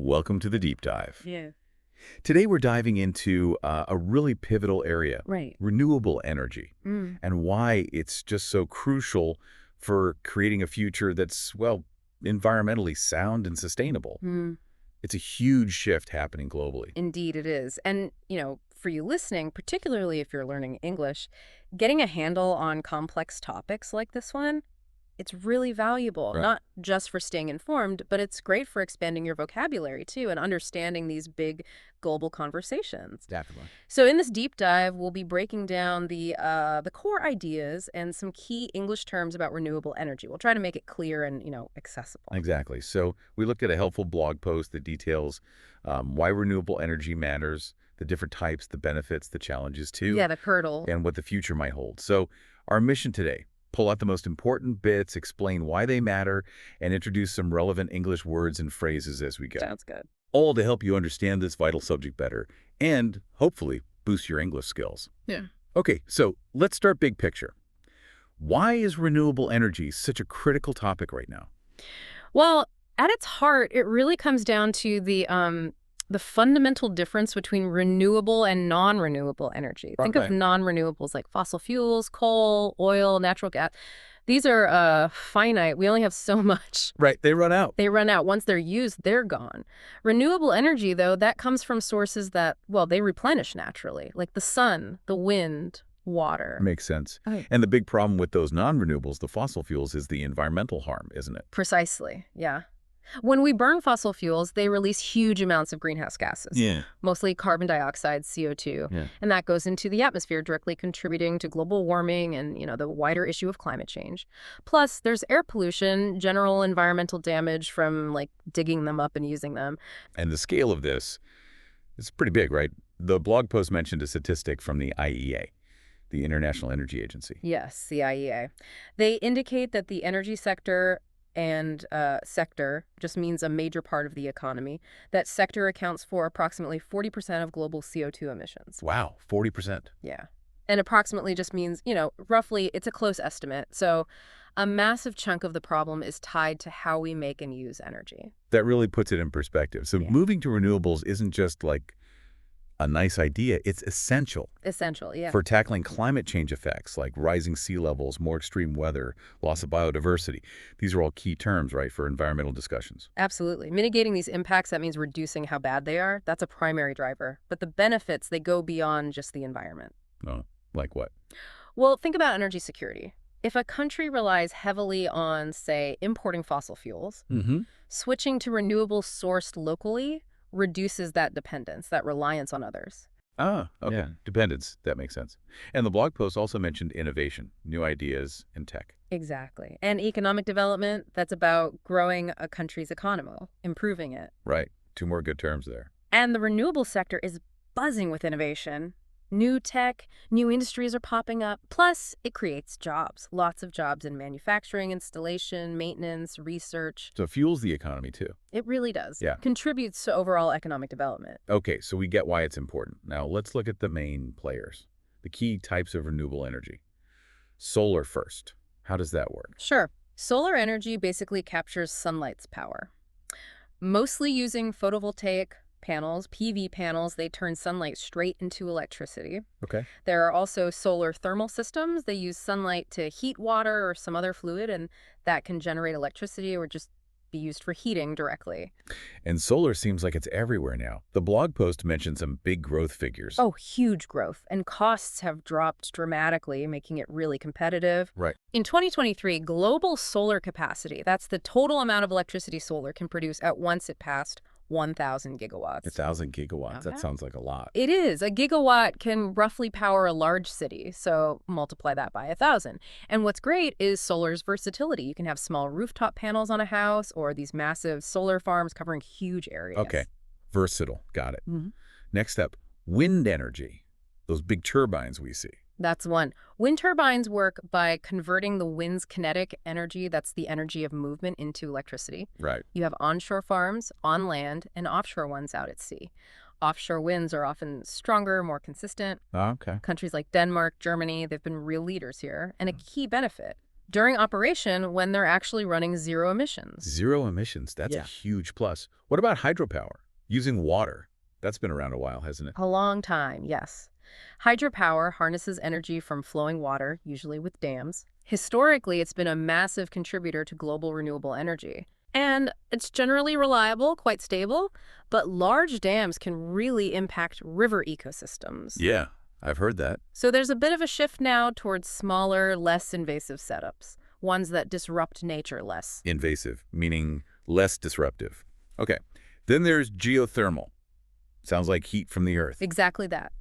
Welcome to the deep dive. Yeah. Today we're diving into a really pivotal area, Right. renewable energy, Mm. and why it's just so crucial for creating a future that's, well, environmentally sound and sustainable. Mm. It's a huge shift happening globally. Indeed, it is. And, for you listening, particularly if you're learning English, getting a handle on complex topics like this one, it's really valuable, Right. not just for staying informed, but it's great for expanding your vocabulary too and understanding these big global conversations. Definitely. So in this deep dive, we'll be breaking down the core ideas and some key English terms about renewable energy. We'll try to make it clear and, accessible. Exactly. So we looked at a helpful blog post that details why renewable energy matters, the different types, the benefits, the challenges too, Yeah, the hurdle. and what the future might hold. So our mission today, pull out the most important bits, explain why they matter, and introduce some relevant English words and phrases as we go. Sounds good. All to help you understand this vital subject better and, hopefully, boost your English skills. Yeah. Okay, so let's start big picture. Why is renewable energy such a critical topic right now? Well, at its heart, it really comes down to the fundamental difference between renewable and non-renewable energy. Think of Right. non-renewables like fossil fuels, coal, oil, natural gas. These are finite. We only have so much. Right, they run out. They run out. Once they're used, they're gone. Renewable energy, though, that comes from sources that, well, they replenish naturally, like the sun, the wind, water. Makes sense. Oh. And the big problem with those non-renewables, the fossil fuels, is the environmental harm, isn't it? Precisely, yeah. When we burn fossil fuels, they release huge amounts of greenhouse gases, Yeah. mostly carbon dioxide, CO2, Yeah. and that goes into the atmosphere, directly contributing to global warming and, the wider issue of climate change. Plus, there's air pollution, general environmental damage from, digging them up and using them. And the scale of this is pretty big, right? The blog post mentioned a statistic from the IEA, the International Energy Agency. Yes, the IEA. They indicate that the energy sector and sector just means a major part of the economy. That sector accounts for approximately 40% of global CO2 emissions. Wow, 40%. Yeah. And approximately just means, roughly, it's a close estimate. So a massive chunk of the problem is tied to how we make and use energy. That really puts it in perspective. So Yeah. moving to renewables isn't just like a nice idea, it's essential Essential, yeah. for tackling climate change effects like rising sea levels, more extreme weather, loss of biodiversity. These are all key terms, right, for environmental discussions. Absolutely. Mitigating these impacts, that means reducing how bad they are. That's a primary driver. But the benefits, they go beyond just the environment. Oh, like what? Well, think about energy security. If a country relies heavily on, say, importing fossil fuels, Mm-hmm. switching to renewables sourced locally reduces that dependence, that reliance on others. Ah, okay. Yeah. Dependence. That makes sense. And the blog post also mentioned innovation, new ideas, and tech. Exactly. And economic development, that's about growing a country's economy, improving it. Right. Two more good terms there. And the renewable sector is buzzing with innovation. New tech, new industries are popping up. Plus, it creates jobs. Lots of jobs in manufacturing, installation, maintenance, research. So it fuels the economy too. It really does. Yeah. Contributes to overall economic development. Okay, so we get why it's important. Now let's look at the main players, the key types of renewable energy. Solar first. How does that work? Sure. Solar energy basically captures sunlight's power. Mostly using photovoltaic panels, PV panels, they turn sunlight straight into electricity. Okay. There are also solar thermal systems. They use sunlight to heat water or some other fluid, and that can generate electricity or just be used for heating directly. And solar seems like it's everywhere now. The blog post mentioned some big growth figures. Oh, huge growth. And costs have dropped dramatically, making it really competitive. Right. In 2023, global solar capacity, that's the total amount of electricity solar can produce at once, it passed 1,000 gigawatts. 1,000 gigawatts. That Okay. sounds like a lot. It is. A gigawatt can roughly power a large city, so multiply that by 1,000. And what's great is solar's versatility. You can have small rooftop panels on a house or these massive solar farms covering huge areas. Okay. Versatile. Got it. Mhm. Next up, wind energy. Those big turbines we see. That's one. Wind turbines work by converting the wind's kinetic energy, that's the energy of movement, into electricity. Right. You have onshore farms, on land, and offshore ones out at sea. Offshore winds are often stronger, more consistent. Okay. Countries like Denmark, Germany, they've been real leaders here. And a key benefit, during operation when they're actually running zero emissions. Zero emissions. That's a Yeah. huge plus. What about hydropower? Using water. That's been around a while, hasn't it? A long time, yes. Hydropower harnesses energy from flowing water, usually with dams. Historically, it's been a massive contributor to global renewable energy. And it's generally reliable, quite stable, but large dams can really impact river ecosystems. Yeah, I've heard that. So there's a bit of a shift now towards smaller, less invasive setups, ones that disrupt nature less. Invasive, meaning less disruptive. Okay. Then there's geothermal. Sounds like heat from the earth. Exactly that.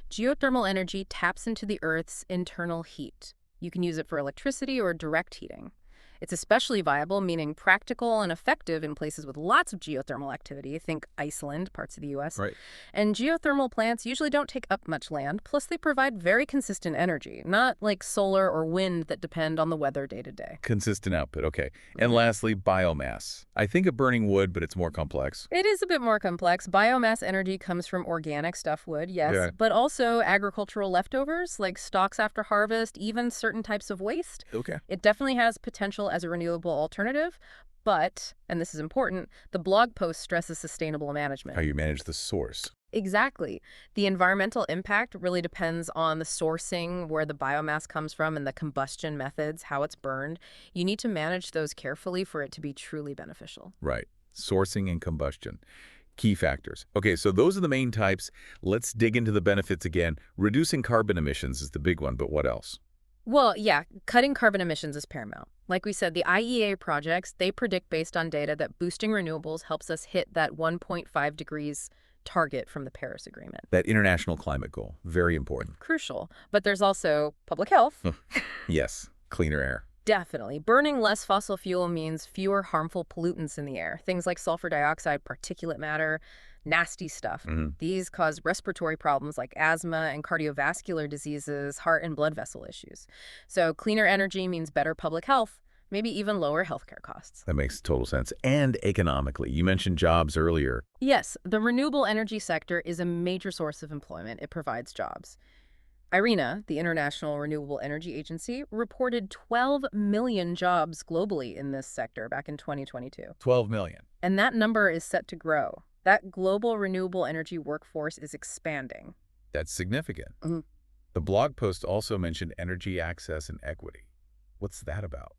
Geothermal energy taps into the Earth's internal heat. You can use it for electricity or direct heating. It's especially viable, meaning practical and effective in places with lots of geothermal activity. Think Iceland, parts of the U.S. Right. And geothermal plants usually don't take up much land, plus they provide very consistent energy, not like solar or wind that depend on the weather day to day. Consistent output. Okay. And lastly, biomass. I think of burning wood, but it's more complex. It is a bit more complex. Biomass energy comes from organic stuff, wood, yes, Yeah. but also agricultural leftovers like stalks after harvest, even certain types of waste. Okay. It definitely has potential as a renewable alternative, but, and this is important, the blog post stresses sustainable management. How you manage the source. Exactly. The environmental impact really depends on the sourcing, where the biomass comes from, and the combustion methods, how it's burned. You need to manage those carefully for it to be truly beneficial. Right. Sourcing and combustion. Key factors. Okay, so those are the main types. Let's dig into the benefits again. Reducing carbon emissions is the big one, but what else? Well, yeah, cutting carbon emissions is paramount. Like we said, the IEA projects, they predict based on data that boosting renewables helps us hit that 1.5 degrees target from the Paris Agreement. That international climate goal. Very important. Crucial. But there's also public health. Yes. Cleaner air. Definitely. Burning less fossil fuel means fewer harmful pollutants in the air. Things like sulfur dioxide, particulate matter, nasty stuff. These cause respiratory problems like asthma and cardiovascular diseases, heart and blood vessel issues. So cleaner energy means better public health, maybe even lower healthcare costs. That makes total sense. And economically. You mentioned jobs earlier. Yes, the renewable energy sector is a major source of employment. It provides jobs. IRENA, the International Renewable Energy Agency, reported 12 million jobs globally in this sector back in 2022. 12 million. And that number is set to grow. That global renewable energy workforce is expanding. That's significant. Mhm. The blog post also mentioned energy access and equity. What's that about?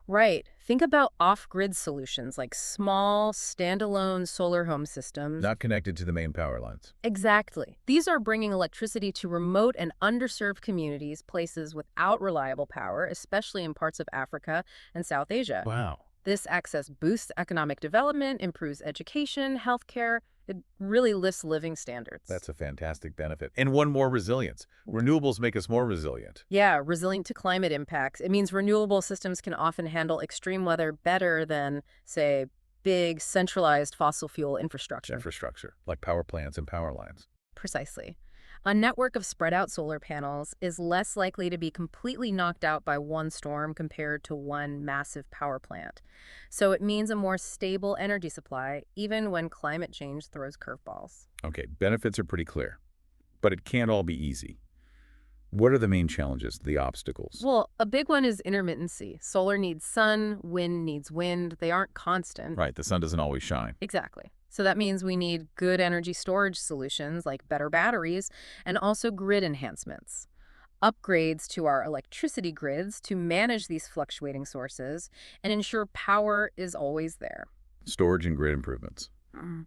Right. Think about off-grid solutions like small, standalone solar home systems. Not connected to the main power lines. Exactly. These are bringing electricity to remote and underserved communities, places without reliable power, especially in parts of Africa and South Asia. Wow. This access boosts economic development, improves education, healthcare. It really lifts living standards. That's a fantastic benefit. And one more, resilience. Renewables make us more resilient. Yeah, resilient to climate impacts. It means renewable systems can often handle extreme weather better than, say, big, centralized fossil fuel infrastructure. Infrastructure, like power plants and power lines. Precisely. A network of spread-out solar panels is less likely to be completely knocked out by one storm compared to one massive power plant. So it means a more stable energy supply, even when climate change throws curveballs. Okay, benefits are pretty clear. But it can't all be easy. What are the main challenges, the obstacles? Well, a big one is intermittency. Solar needs sun, wind needs wind. They aren't constant. Right, the sun doesn't always shine. Exactly. So that means we need good energy storage solutions like better batteries and also grid enhancements. Upgrades to our electricity grids to manage these fluctuating sources and ensure power is always there. Storage and grid improvements.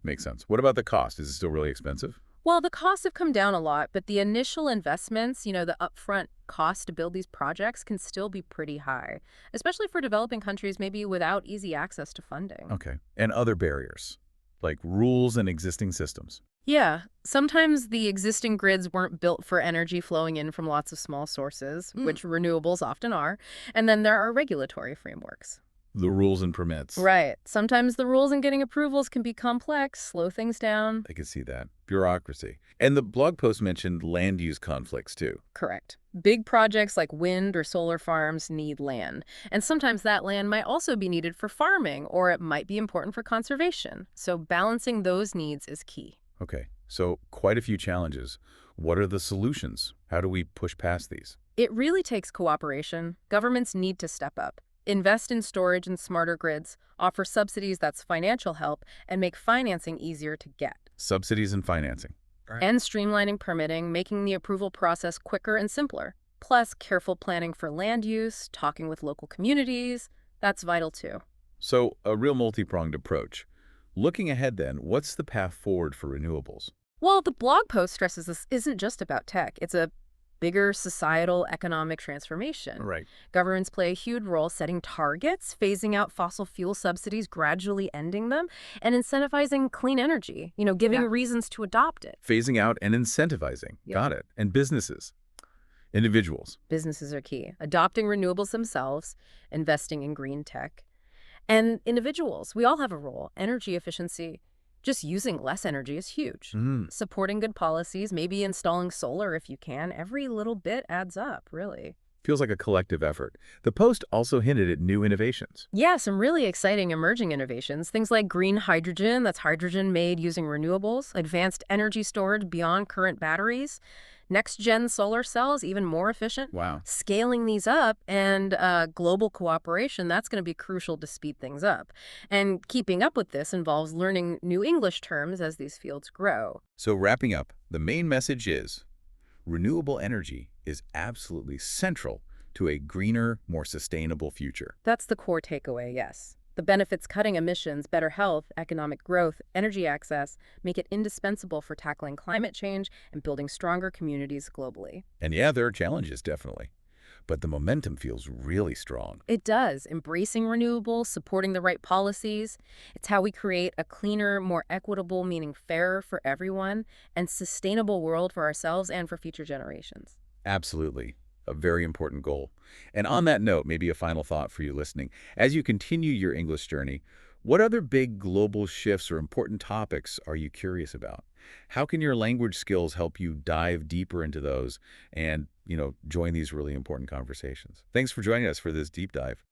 Makes sense. What about the cost? Is it still really expensive? Well, the costs have come down a lot, but the initial investments, the upfront cost to build these projects can still be pretty high, especially for developing countries maybe without easy access to funding. Okay. And other barriers, like rules and existing systems. Yeah, sometimes the existing grids weren't built for energy flowing in from lots of small sources, which renewables often are, and then there are regulatory frameworks. The rules and permits. Right. Sometimes the rules and getting approvals can be complex, slow things down. I can see that. Bureaucracy. And the blog post mentioned land use conflicts, too. Correct. Big projects like wind or solar farms need land. And sometimes that land might also be needed for farming, or it might be important for conservation. So balancing those needs is key. Okay, so quite a few challenges. What are the solutions? How do we push past these? It really takes cooperation. Governments need to step up. Invest in storage and smarter grids, offer subsidies that's financial help, and make financing easier to get. Subsidies and financing. Right. And streamlining permitting, making the approval process quicker and simpler. Plus, careful planning for land use, talking with local communities, that's vital too. So a real multi-pronged approach. Looking ahead then, what's the path forward for renewables? Well, the blog post stresses this isn't just about tech. It's a bigger societal economic transformation. Right. Governments play a huge role setting targets, phasing out fossil fuel subsidies, gradually ending them, and incentivizing clean energy, giving reasons to adopt it. Phasing out and incentivizing. Yeah. Got it. And businesses, individuals. Businesses are key. Adopting renewables themselves, investing in green tech. And individuals, we all have a role. Energy efficiency, just using less energy is huge. Supporting good policies, maybe installing solar if you can, every little bit adds up, really. Feels like a collective effort. The Post also hinted at new innovations. Yeah, some really exciting emerging innovations. Things like green hydrogen, that's hydrogen made using renewables, advanced energy storage beyond current batteries, next-gen solar cells, even more efficient. Wow. Scaling these up and global cooperation, that's going to be crucial to speed things up. And keeping up with this involves learning new English terms as these fields grow. So wrapping up, the main message is renewable energy is absolutely central to a greener, more sustainable future. That's the core takeaway, yes. The benefits cutting emissions, better health, economic growth, energy access make it indispensable for tackling climate change and building stronger communities globally. And yeah, there are challenges, definitely. But the momentum feels really strong. It does. Embracing renewables, supporting the right policies. It's how we create a cleaner, more equitable, meaning fairer for everyone, and sustainable world for ourselves and for future generations. Absolutely. A very important goal. And on that note, maybe a final thought for you listening. As you continue your English journey, what other big global shifts or important topics are you curious about? How can your language skills help you dive deeper into those and, join these really important conversations? Thanks for joining us for this deep dive.